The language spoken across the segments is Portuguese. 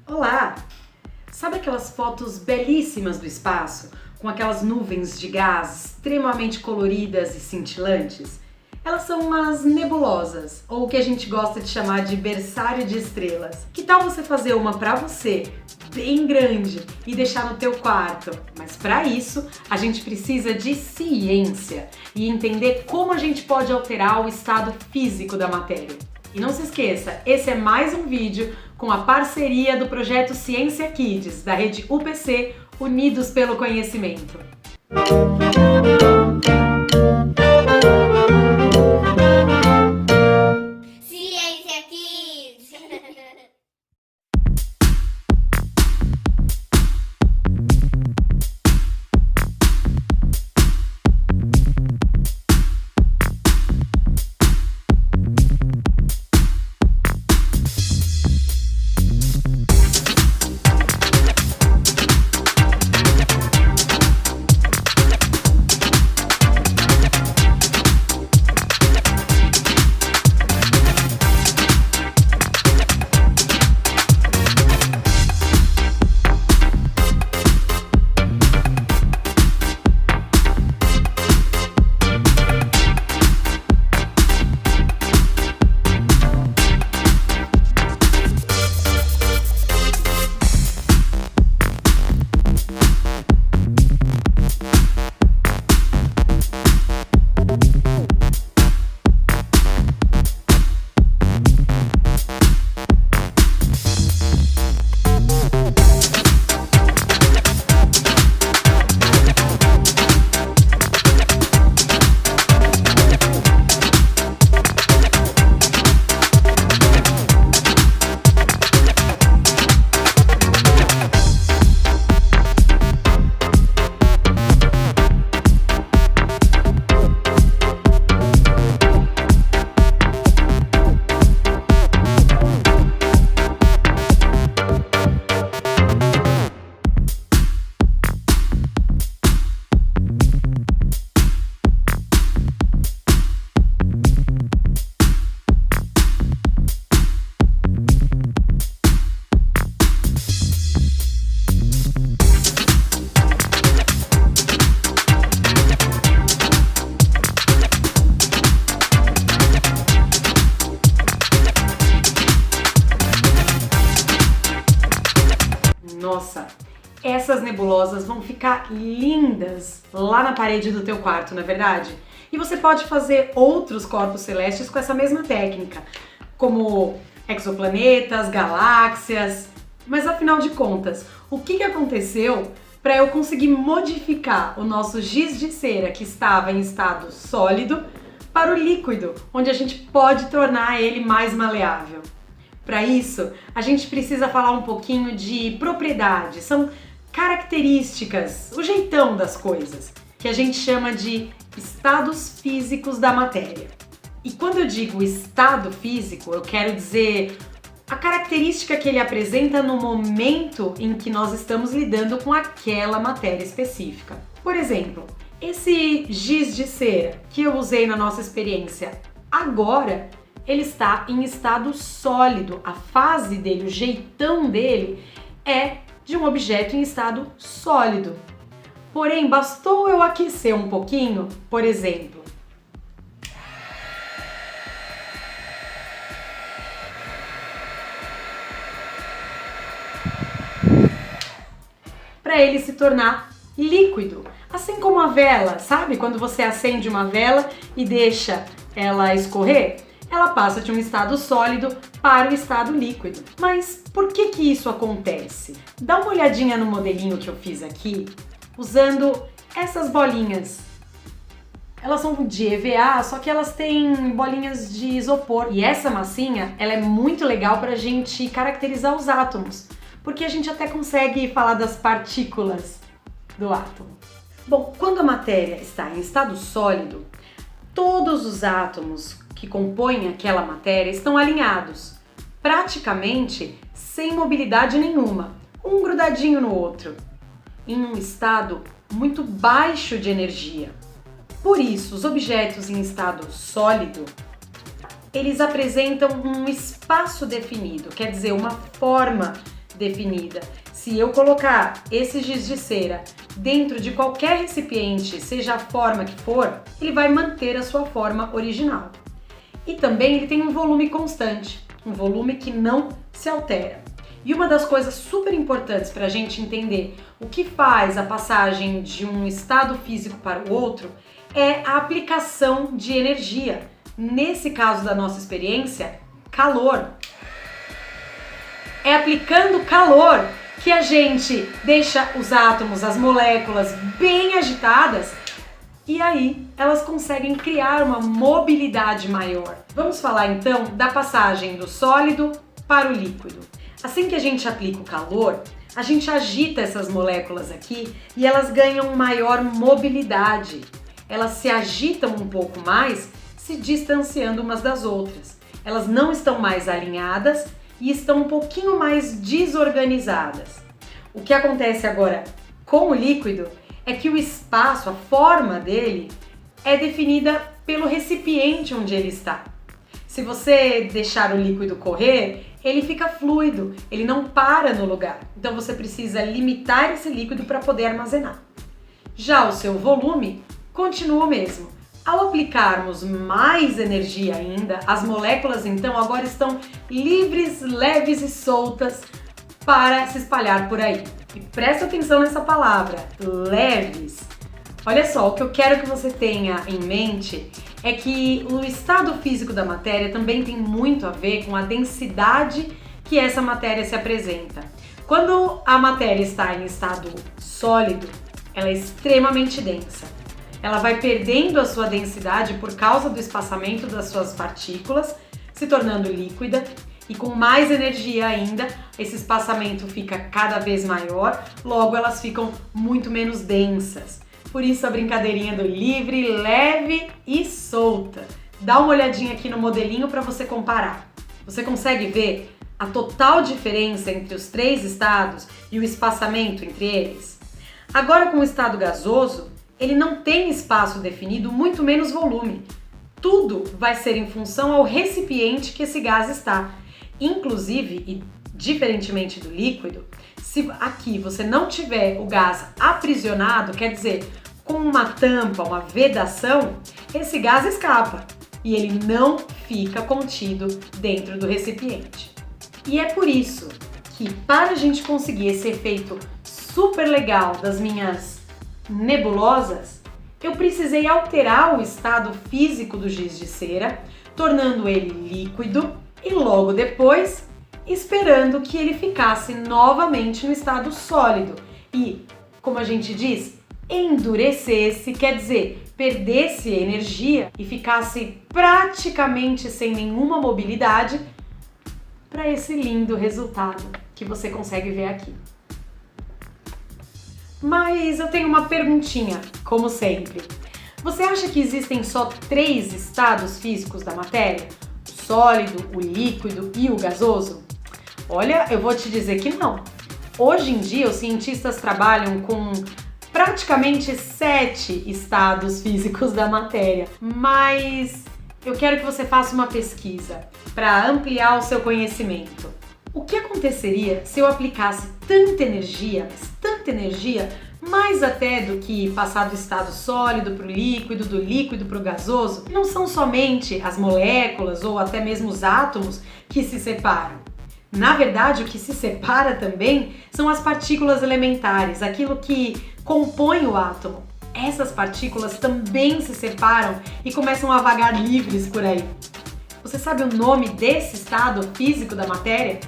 Olá! Sabe aquelas fotos belíssimas do espaço, com aquelas nuvens de gás extremamente coloridas e cintilantes? Elas são umas nebulosas, ou o que a gente gosta de chamar de berçário de estrelas. Que tal você fazer uma para você, bem grande, e deixar no teu quarto? Mas para isso, a gente precisa de ciência e entender como a gente pode alterar o estado físico da matéria. E não se esqueça, esse é mais um vídeo com a parceria do projeto Ciência Kids, da rede UPC, Unidos pelo Conhecimento. Ciência Kids! Nossa, essas nebulosas vão ficar lindas lá na parede do teu quarto, não é verdade? E você pode fazer outros corpos celestes com essa mesma técnica, como exoplanetas, galáxias. Mas afinal de contas, o que aconteceu para eu conseguir modificar o nosso giz de cera que estava em estado sólido para o líquido, onde a gente pode tornar ele mais maleável? Para isso, a gente precisa falar um pouquinho de propriedades, são características, o jeitão das coisas, que a gente chama de estados físicos da matéria. E quando eu digo estado físico, eu quero dizer a característica que ele apresenta no momento em que nós estamos lidando com aquela matéria específica. Por exemplo, esse giz de cera que eu usei na nossa experiência agora, ele está em estado sólido. A fase dele, o jeitão dele é de um objeto em estado sólido. Porém, bastou eu aquecer um pouquinho, por exemplo, para ele se tornar líquido. Assim como a vela, sabe? Quando você acende uma vela e deixa ela escorrer, ela passa de um estado sólido para o estado líquido. Mas por que isso acontece? Dá uma olhadinha no modelinho que eu fiz aqui, usando essas bolinhas. Elas são de EVA, só que elas têm bolinhas de isopor. E essa massinha, ela é muito legal para a gente caracterizar os átomos, porque a gente até consegue falar das partículas do átomo. Bom, quando a matéria está em estado sólido, todos os átomos que compõem aquela matéria estão alinhados, praticamente sem mobilidade nenhuma, um grudadinho no outro, em um estado muito baixo de energia. Por isso, os objetos em estado sólido, eles apresentam um espaço definido, quer dizer, uma forma definida. Se eu colocar esse giz de cera dentro de qualquer recipiente, seja a forma que for, ele vai manter a sua forma original. E também ele tem um volume constante, um volume que não se altera. E uma das coisas super importantes para a gente entender o que faz a passagem de um estado físico para o outro é a aplicação de energia. Nesse caso da nossa experiência, calor. É aplicando calor que a gente deixa os átomos, as moléculas bem agitadas e aí elas conseguem criar uma mobilidade maior. Vamos falar então da passagem do sólido para o líquido. Assim que a gente aplica o calor, a gente agita essas moléculas aqui e elas ganham maior mobilidade. Elas se agitam um pouco mais, se distanciando umas das outras. Elas não estão mais alinhadas e estão um pouquinho mais desorganizadas. O que acontece agora com o líquido é que o espaço, a forma dele, é definida pelo recipiente onde ele está. Se você deixar o líquido correr, ele fica fluido, ele não para no lugar. Então você precisa limitar esse líquido para poder armazenar. Já o seu volume continua o mesmo. Ao aplicarmos mais energia ainda, as moléculas então agora estão livres, leves e soltas para se espalhar por aí. E presta atenção nessa palavra, leves. Olha só, o que eu quero que você tenha em mente é que o estado físico da matéria também tem muito a ver com a densidade que essa matéria se apresenta. Quando a matéria está em estado sólido, ela é extremamente densa. Ela vai perdendo a sua densidade por causa do espaçamento das suas partículas, se tornando líquida, e com mais energia ainda, esse espaçamento fica cada vez maior, logo elas ficam muito menos densas. Por isso a brincadeirinha do livre, leve e solta. Dá uma olhadinha aqui no modelinho para você comparar. Você consegue ver a total diferença entre os três estados e o espaçamento entre eles? Agora com o estado gasoso, ele não tem espaço definido, muito menos volume. Tudo vai ser em função ao recipiente que esse gás está. Inclusive, e diferentemente do líquido, se aqui você não tiver o gás aprisionado, quer dizer, com uma tampa, uma vedação, esse gás escapa e ele não fica contido dentro do recipiente. E é por isso que, para a gente conseguir esse efeito super legal das minhas nebulosas, eu precisei alterar o estado físico do giz de cera, tornando ele líquido e logo depois esperando que ele ficasse novamente no estado sólido e, como a gente diz, endurecesse, quer dizer, perdesse energia e ficasse praticamente sem nenhuma mobilidade para esse lindo resultado que você consegue ver aqui. Mas eu tenho uma perguntinha, como sempre. Você acha que existem só 3 estados físicos da matéria? O sólido, o líquido e o gasoso? Olha, eu vou te dizer que não. Hoje em dia, os cientistas trabalham com praticamente 7 estados físicos da matéria, mas eu quero que você faça uma pesquisa para ampliar o seu conhecimento. O que aconteceria se eu aplicasse tanta energia, mais até do que passar do estado sólido para o líquido, do líquido para o gasoso? Não são somente as moléculas ou até mesmo os átomos que se separam. Na verdade, o que se separa também são as partículas elementares, aquilo que compõe o átomo. Essas partículas também se separam e começam a vagar livres por aí. Você sabe o nome desse estado físico da matéria?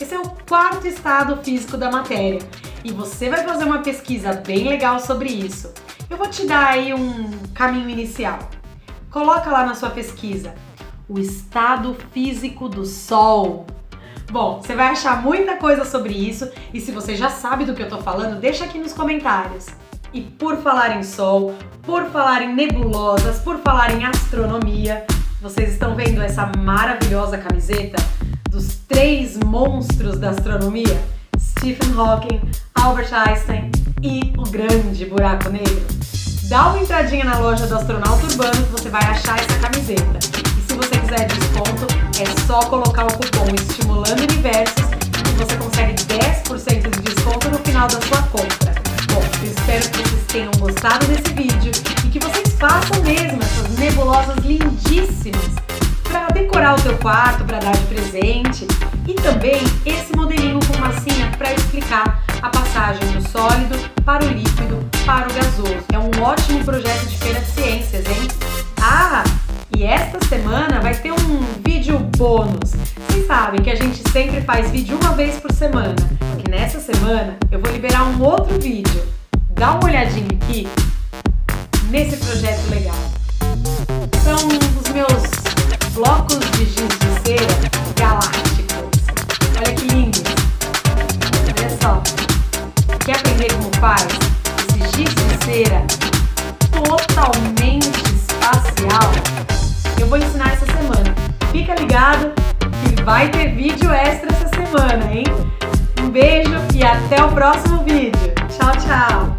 Esse é o 4º estado físico da matéria e você vai fazer uma pesquisa bem legal sobre isso. Eu vou te dar aí um caminho inicial. Coloca lá na sua pesquisa o estado físico do Sol. Bom, você vai achar muita coisa sobre isso e se você já sabe do que eu tô falando, deixa aqui nos comentários. E por falar em Sol, por falar em nebulosas, por falar em astronomia, vocês estão vendo essa maravilhosa camiseta dos 3 monstros da astronomia? Stephen Hawking, Albert Einstein e o grande buraco negro. Dá uma entradinha na loja do Astronauta Urbano que você vai achar essa camiseta. E se você quiser desconto, é só colocar o cupom Estimulando Universos você consegue 10% de desconto no final da sua compra. Bom, eu espero que vocês tenham gostado desse vídeo e que vocês façam mesmo essas nebulosas lindíssimas para decorar o teu quarto, para dar de presente, e também esse modelinho com massinha para explicar a passagem do sólido para o líquido para o gasoso. É um ótimo projeto de feira de ciências, hein? Ah, e esta semana vai ter um vídeo bônus. Vocês sabem que a gente sempre faz vídeo uma vez por semana, e nessa semana eu vou liberar um outro vídeo. Dá uma olhadinha aqui nesse projeto legal. São os meus blocos de giz de cera galácticos. Olha que lindo! Olha só. Quer aprender como faz esse giz de cera totalmente espacial? Eu vou ensinar essa semana. Fica ligado que vai ter vídeo extra essa semana, hein? Um beijo e até o próximo vídeo. Tchau, tchau!